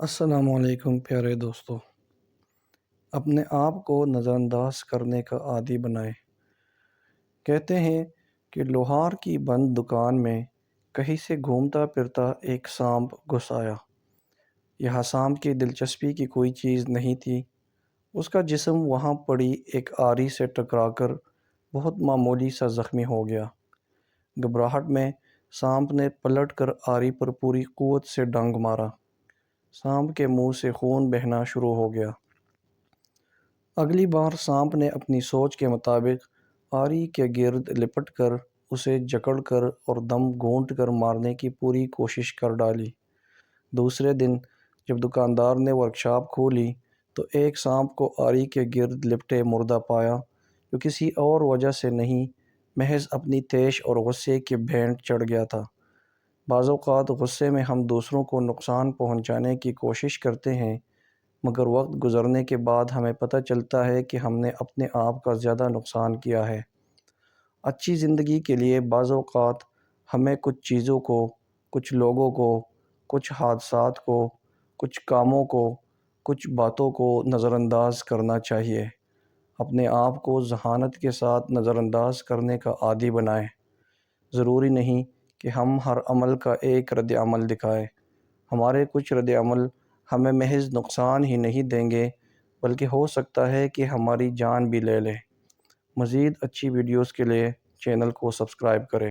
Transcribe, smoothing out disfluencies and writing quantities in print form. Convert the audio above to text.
السلام علیکم پیارے دوستو، اپنے آپ کو نظر انداز کرنے کا عادی بنائیں۔ کہتے ہیں کہ لوہار کی بند دکان میں کہیں سے گھومتا پھرتا ایک سانپ گھس آیا۔ یہاں سانپ کی دلچسپی کی کوئی چیز نہیں تھی۔ اس کا جسم وہاں پڑی ایک آری سے ٹکرا کر بہت معمولی سا زخمی ہو گیا۔ گھبراہٹ میں سانپ نے پلٹ کر آری پر پوری قوت سے ڈنگ مارا۔ سانپ کے منہ سے خون بہنا شروع ہو گیا۔ اگلی بار سانپ نے اپنی سوچ کے مطابق آری کے گرد لپٹ کر اسے جکڑ کر اور دم گھونٹ کر مارنے کی پوری کوشش کر ڈالی۔ دوسرے دن جب دکاندار نے ورکشاپ کھولی تو ایک سانپ کو آری کے گرد لپٹے مردہ پایا، جو کسی اور وجہ سے نہیں، محض اپنی تیش اور غصے کی بھینٹ چڑھ گیا تھا۔ بعض اوقات غصے میں ہم دوسروں کو نقصان پہنچانے کی کوشش کرتے ہیں، مگر وقت گزرنے کے بعد ہمیں پتہ چلتا ہے کہ ہم نے اپنے آپ کا زیادہ نقصان کیا ہے۔ اچھی زندگی کے لیے بعض اوقات ہمیں کچھ چیزوں کو، کچھ لوگوں کو، کچھ حادثات کو، کچھ کاموں کو، کچھ باتوں کو نظر انداز کرنا چاہیے۔ اپنے آپ کو ذہانت کے ساتھ نظر انداز کرنے کا عادی بنائیں۔ ضروری نہیں کہ ہم ہر عمل کا ایک رد عمل دکھائیں۔ ہمارے کچھ رد عمل ہمیں محض نقصان ہی نہیں دیں گے، بلکہ ہو سکتا ہے کہ ہماری جان بھی لے لیں۔ مزید اچھی ویڈیوز کے لیے چینل کو سبسکرائب کریں۔